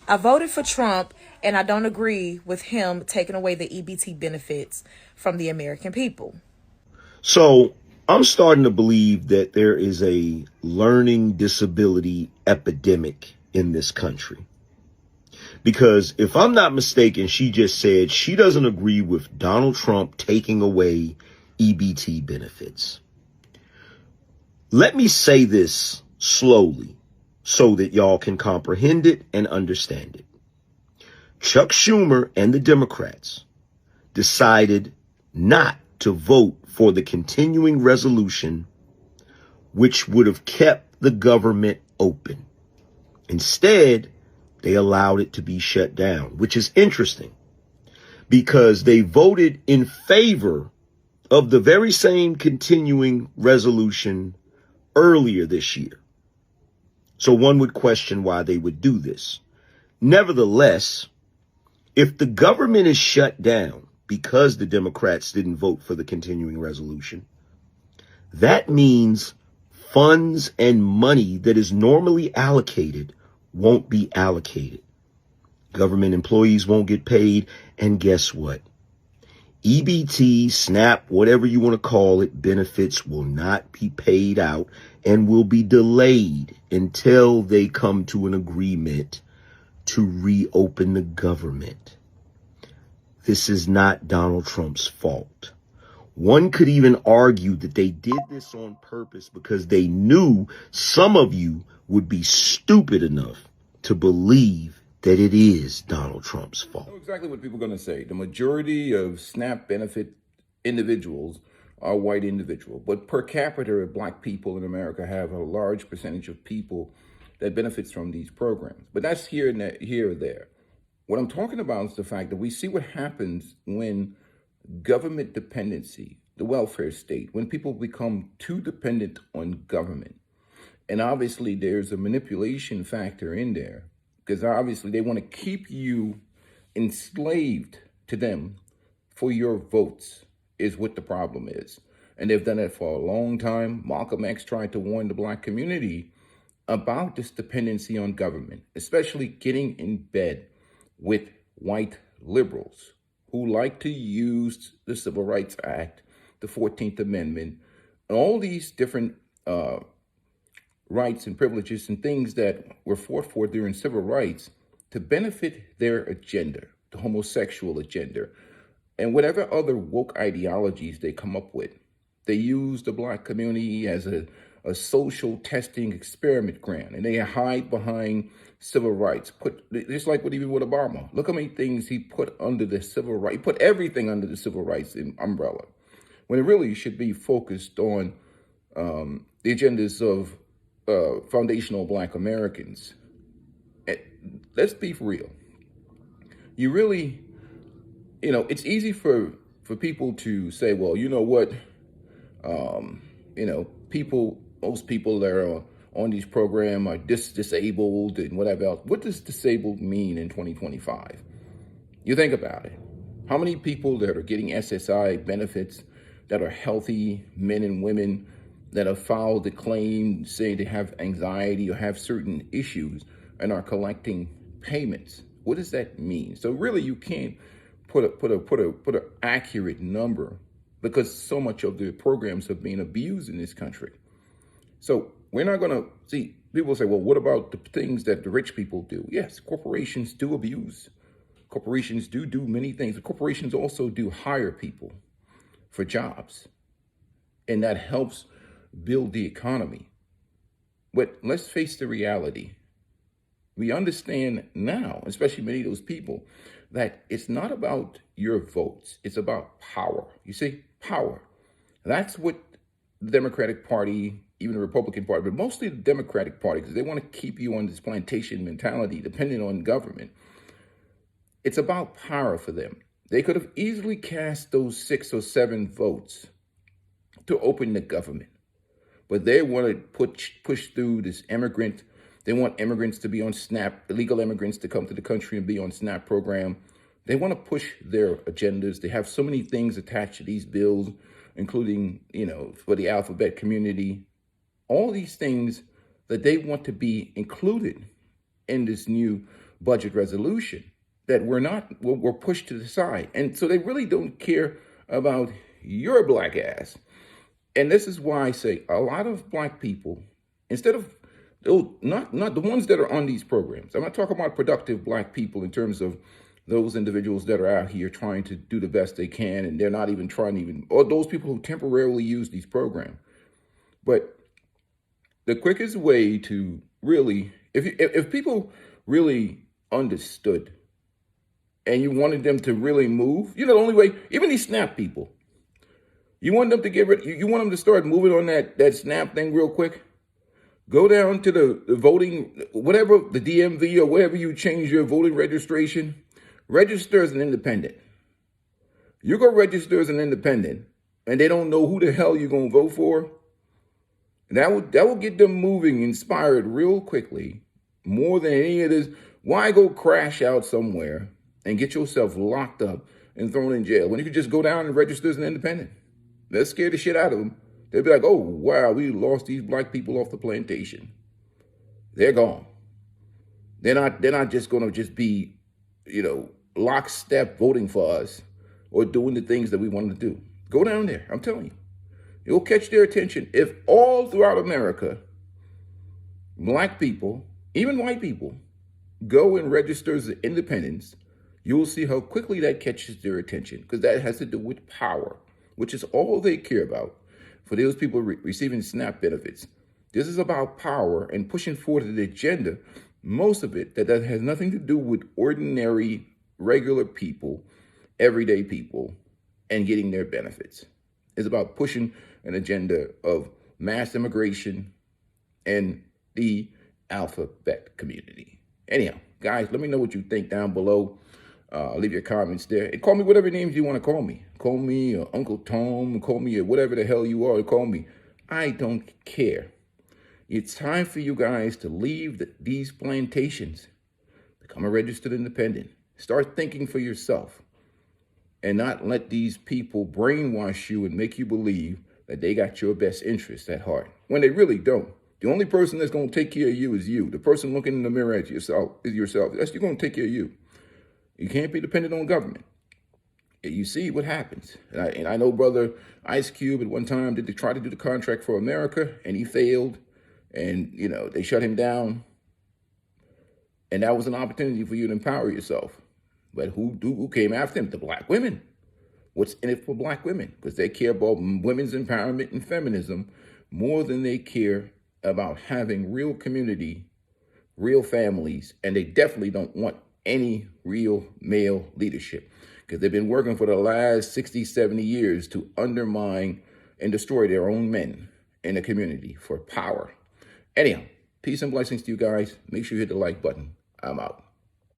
I voted for Trump, and I don't agree with him taking away the EBT benefits from the American people. So I'm starting to believe that there is a learning disability epidemic in this country. Because if I'm not mistaken, she just said she doesn't agree with Donald Trump taking away EBT benefits. Let me say this slowly so that y'all can comprehend it and understand it. Chuck Schumer and the Democrats decided not to vote for the continuing resolution, which would have kept the government open. Instead, they allowed it to be shut down, which is interesting because they voted in favor of the very same continuing resolution earlier this year. So one would question why they would do this. Nevertheless, if the government is shut down because the Democrats didn't vote for the continuing resolution, that means funds and money that is normally allocated won't be allocated. Government employees won't get paid. And guess what? EBT, SNAP, whatever you want to call it, benefits will not be paid out and will be delayed until they come to an agreement to reopen the government. This is not Donald Trump's fault. One could even argue that they did this on purpose because they knew some of you would be stupid enough to believe that it is Donald Trump's fault. I know exactly what people are going to say. The majority of SNAP benefit individuals are white individuals, but per capita, black people in America have a large percentage of people that benefits from these programs. But that's here and there, here or there. What I'm talking about is the fact that we see what happens when government dependency, the welfare state, when people become too dependent on government. And obviously, there's a manipulation factor in there because obviously they want to keep you enslaved to them for your votes, is what the problem is. And they've done it for a long time. Malcolm X tried to warn the black community about this dependency on government, especially getting in bed with white liberals who like to use the Civil Rights Act, the 14th Amendment, and all these different rights and privileges and things that were fought for during civil rights to benefit their agenda, the homosexual agenda, and whatever other woke ideologies they come up with. They use the black community as a social testing experiment ground, and they hide behind civil rights. Just like what even with Obama. Look how many things he put under the civil rights. He put everything under the civil rights umbrella, when it really should be focused on the agendas of foundational black Americans. Let's be for real. You really, it's easy for people to say, well, you know what, most people that are on these programs are disabled and whatever else. What does disabled mean in 2025? You think about it. How many people that are getting SSI benefits that are healthy men and women that have filed a claim saying they have anxiety or have certain issues and are collecting payments? What does that mean? So really, you can't put an accurate number because so much of the programs have been abused in this country. So we're not going to see people say, well, what about the things that the rich people do? Yes, corporations do abuse. Corporations do many things. Corporations also do hire people for jobs, and that helps build the economy. But let's face the reality. We understand now, especially many of those people, that it's not about your votes. It's about power. You see, power. That's what the Democratic Party, even the Republican Party, but mostly the Democratic Party, because they want to keep you on this plantation mentality, depending on government. It's about power for them. They could have easily cast those 6 or 7 votes to open the government, but they want to push through this immigrant. They want immigrants to be on SNAP, illegal immigrants to come to the country and be on SNAP program. They want to push their agendas. They have so many things attached to these bills, including, for the alphabet community, all these things that they want to be included in this new budget resolution that we're pushed to the side. And so they really don't care about your black ass. And this is why I say a lot of black people, instead of not the ones that are on these programs, I'm not talking about productive black people in terms of those individuals that are out here trying to do the best they can, and they're not even trying to or those people who temporarily use these programs. But the quickest way to really, if people really understood and you wanted them to really move, the only way, even these SNAP people, you want them to get rid, you want them to start moving on that SNAP thing real quick. Go down to the voting, whatever, the DMV or wherever you change your voting registration, register as an independent. You go register as an independent and they don't know who the hell you're going to vote for. That will get them moving, inspired real quickly, more than any of this. Why go crash out somewhere and get yourself locked up and thrown in jail when you could just go down and register as an independent? Let's scare the shit out of them. They'll be like, oh, wow, we lost these black people off the plantation. They're gone. They're not just going to just be, lockstep voting for us or doing the things that we want to do. Go down there. I'm telling you. It'll catch their attention. If all throughout America, black people, even white people, go and register as independents, you'll see how quickly that catches their attention, because that has to do with power, which is all they care about. For those people receiving SNAP benefits, this is about power and pushing forward the agenda, most of it that has nothing to do with ordinary, regular people, everyday people, and getting their benefits. It's about pushing an agenda of mass immigration and the alphabet community. Anyhow, guys, let me know what you think down below. Leave your comments there. And call me whatever names you want to call me. Call me Uncle Tom, call me whatever the hell you are, call me. I don't care. It's time for you guys to leave these plantations. Become a registered independent. Start thinking for yourself. And not let these people brainwash you and make you believe that they got your best interest at heart, when they really don't. The only person that's going to take care of you is you. The person looking in the mirror at yourself is yourself. That's you're going to take care of you. You can't be dependent on government. You see what happens. And I know brother Ice Cube at one time did try to do the contract for America, and he failed. And, they shut him down. And that was an opportunity for you to empower yourself. But who came after him? The black women. What's in it for black women? Because they care about women's empowerment and feminism more than they care about having real community, real families, and they definitely don't want any real male leadership, because they've been working for the last 60, 70 years to undermine and destroy their own men in the community for power. Anyhow, peace and blessings to you guys. Make sure you hit the like button. I'm out.